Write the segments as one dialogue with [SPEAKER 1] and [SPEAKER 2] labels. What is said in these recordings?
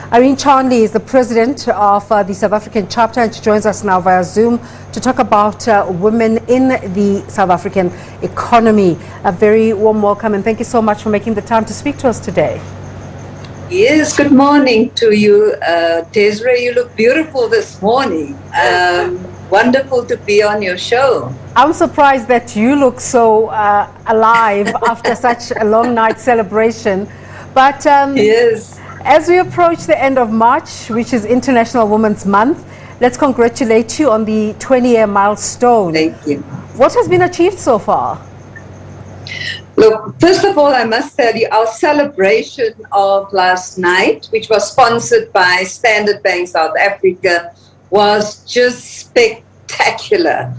[SPEAKER 1] Irene Charnley is the president of the South African chapter, and she joins us now via Zoom to talk about women in the South African economy. A very warm welcome, and thank you so much for making the time to speak to us today.
[SPEAKER 2] Yes, good morning to you, Desiree. You look beautiful this morning. Wonderful to be on your show.
[SPEAKER 1] I'm surprised that you look so alive after such a long night celebration. But
[SPEAKER 2] yes.
[SPEAKER 1] As we approach the end of March, which is International Women's Month, let's congratulate you on the 20-year milestone.
[SPEAKER 2] Thank you.
[SPEAKER 1] What has been achieved so far?
[SPEAKER 2] Look, first of all, I must tell you, our celebration of last night, which was sponsored by Standard Bank South Africa, was just spectacular.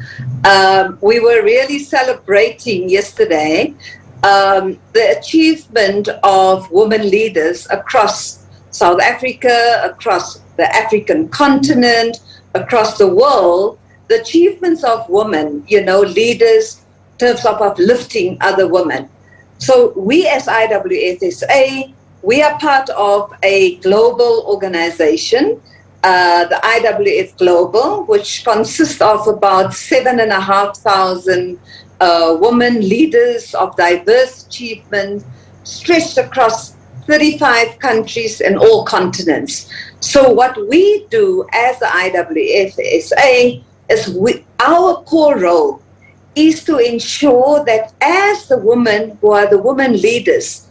[SPEAKER 2] We were really celebrating yesterday the achievement of women leaders across South Africa, across the African continent, across the world, the achievements of women, leaders in terms of uplifting other women. So we as IWFSA, we are part of a global organization, the IWF Global, which consists of about 7,500 women leaders of diverse achievement stretched across 35 countries and all continents. So what we do as the IWFSA is our core role is to ensure that as the women who are the women leaders,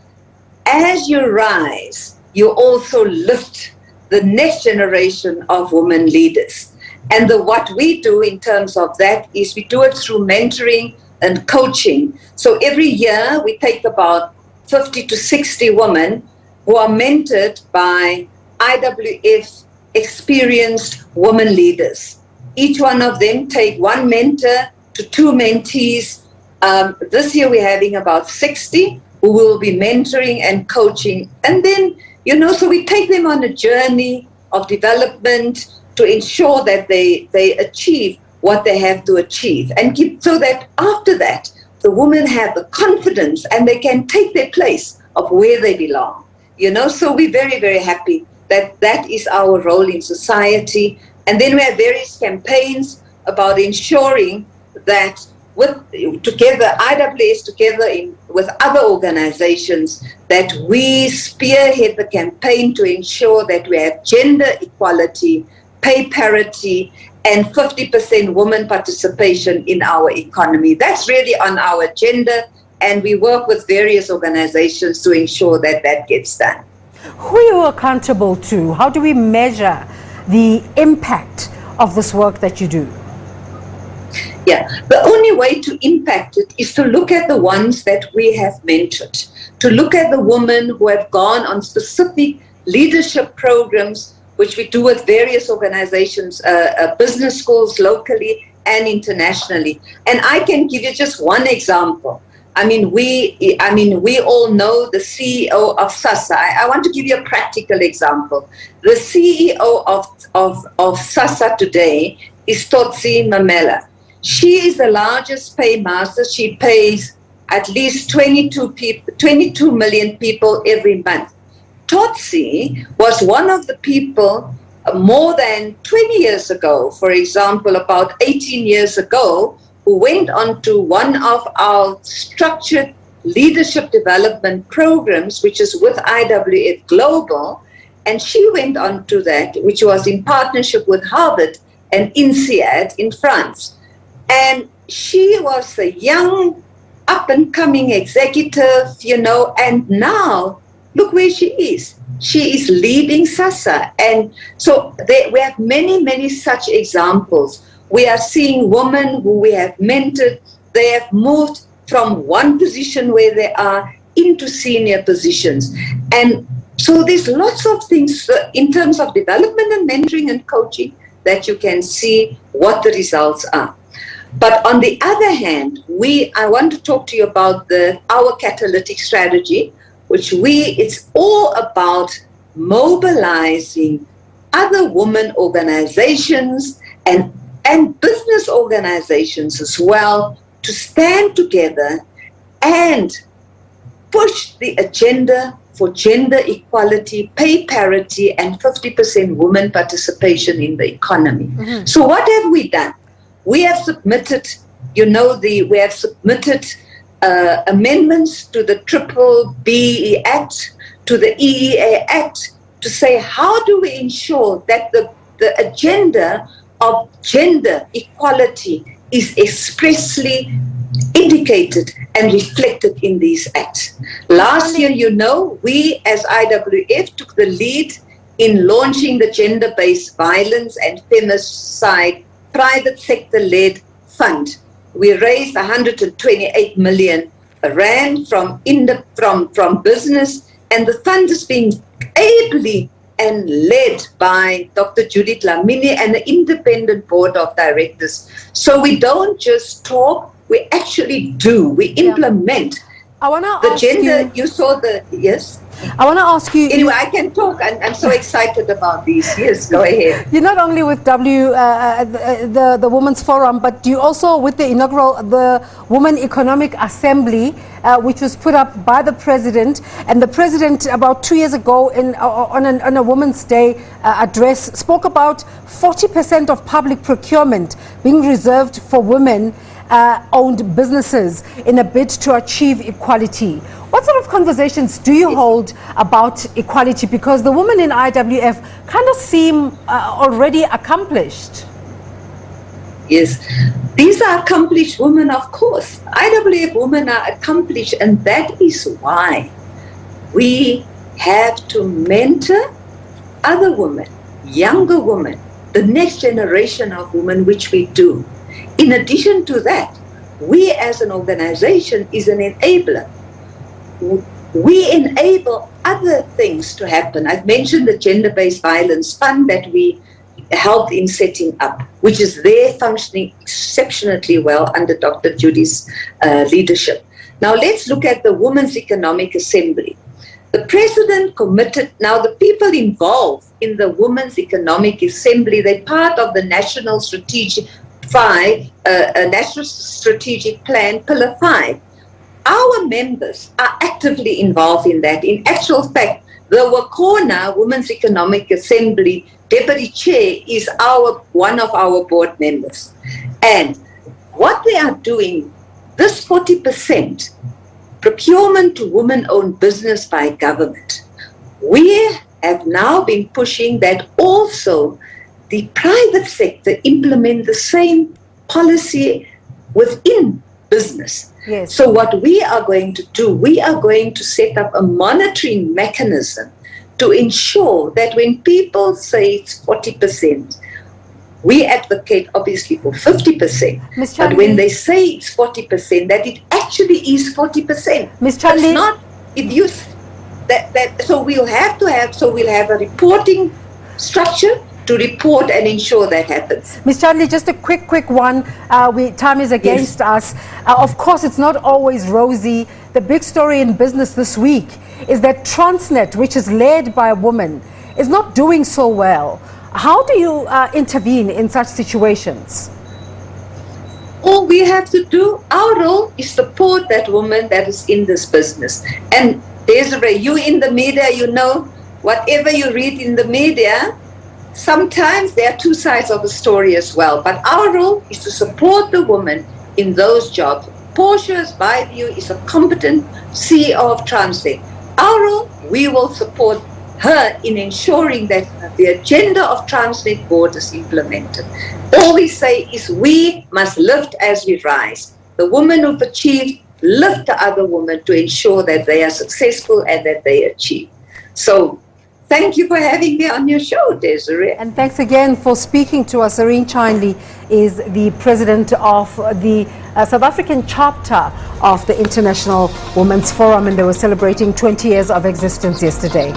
[SPEAKER 2] as you rise, you also lift the next generation of women leaders. And what we do in terms of that is we do it through mentoring and coaching. So every year we take about 50 to 60 women who are mentored by IWF experienced women leaders. Each one of them take one mentor to two mentees. This year we're having about 60 who will be mentoring and coaching. And then, so we take them on a journey of development to ensure that they achieve what they have to achieve, and so that after that, the women have the confidence and they can take their place of where they belong. So we're very, very happy that that is our role in society. And then we have various campaigns about ensuring that IWS together with other organizations, that we spearhead the campaign to ensure that we have gender equality, pay parity, and 50% women participation in our economy. That's really on our agenda, and we work with various organizations to ensure that that gets done.
[SPEAKER 1] Who are you accountable to? How do we measure the impact of this work that you do?
[SPEAKER 2] Yeah, the only way to impact it is to look at the ones that we have mentored, to look at the women who have gone on specific leadership programs, which we do with various organizations, business schools locally and internationally. And I can give you just one example. We all know the CEO of SASA. I want to give you a practical example. The CEO of SASA today is Totsi Mamela. She is the largest paymaster. She pays at least 22 million people every month. Totsi was one of the people more than 20 years ago, for example, about 18 years ago, who went on to one of our structured leadership development programs, which is with IWF Global. And she went on to that, which was in partnership with Harvard and INSEAD in France. And she was a young, up-and-coming executive, and now look where she is. She is leading SASA. And so we have many, many such examples. We are seeing women who we have mentored. They have moved from one position where they are into senior positions. And so there's lots of things in terms of development and mentoring and coaching that you can see what the results are. But on the other hand, I want to talk to you about our catalytic strategy, which it's all about mobilizing other women organizations and business organizations as well to stand together and push the agenda for gender equality, pay parity, and 50% women participation in the economy. So what have we done? We have submitted, amendments to the Triple BE Act, to the EEA Act, to say how do we ensure that the agenda of gender equality is expressly indicated and reflected in these acts. Last year, we as IWF took the lead in launching the gender-based violence and femicide private sector-led fund. We raised 128 million rand from business, and the fund is being ably and led by Dr. Judith Lamini and the independent board of directors. So we don't just talk, we actually do. We implement.
[SPEAKER 1] I want to ask
[SPEAKER 2] gender, you saw the, yes?
[SPEAKER 1] I want to ask you.
[SPEAKER 2] Anyway, I can talk. I'm so excited about these. Yes, go ahead.
[SPEAKER 1] You're not only with the Women's Forum, but you also with the inaugural, the Women Economic Assembly, which was put up by the president. And the president, about 2 years ago, on a Women's Day address, spoke about 40% of public procurement being reserved for women owned businesses in a bid to achieve equality. What sort of conversations do you hold about equality? Because the women in IWF kind of seem already accomplished.
[SPEAKER 2] Yes, these are accomplished women, of course. IWF women are accomplished, and that is why we have to mentor other women, younger women, the next generation of women, which we do. In addition to that, we as an organization is an enabler. We enable other things to happen. I've mentioned the Gender-Based Violence Fund that we helped in setting up, which is there functioning exceptionally well under Dr. Judy's leadership. Now let's look at the Women's Economic Assembly. The president committed, now the people involved in the Women's Economic Assembly, they're part of the National Strategic National Strategic Plan, Pillar 5. Our members are actively involved in that. In actual fact, the Wakona Women's Economic Assembly Deputy Chair is one of our board members. And what they are doing, this 40% procurement to women-owned business by government, we have now been pushing that also the private sector implement the same policy within business.
[SPEAKER 1] Yes.
[SPEAKER 2] So what we are going to do, we are going to set up a monitoring mechanism to ensure that when people say it's 40%, we advocate obviously for 50%. But when they say it's 40%, that it actually is 40%.
[SPEAKER 1] Ms. Charnley,
[SPEAKER 2] it's not, so we'll have a reporting structure to report and ensure that happens.
[SPEAKER 1] Ms. Charnley, just a quick one. Time is against us. Of course, it's not always rosy. The big story in business this week is that Transnet, which is led by a woman, is not doing so well. How do you intervene in such situations?
[SPEAKER 2] All we have to do, our role is support that woman that is in this business. And Desiree, you in the media, you know, whatever you read in the media, sometimes there are two sides of the story as well. But our role is to support the woman in those jobs. Portia's, by view, is a competent CEO of Transnet. Our role, we will support her in ensuring that the agenda of Transnet board is implemented. All we say is we must lift as we rise. The women who've achieved, lift the other women to ensure that they are successful and that they achieve. So thank you for having me on your show, Desiree.
[SPEAKER 1] And thanks again for speaking to us. Irene Charnley is the president of the South African chapter of the International Women's Forum, and they were celebrating 20 years of existence yesterday.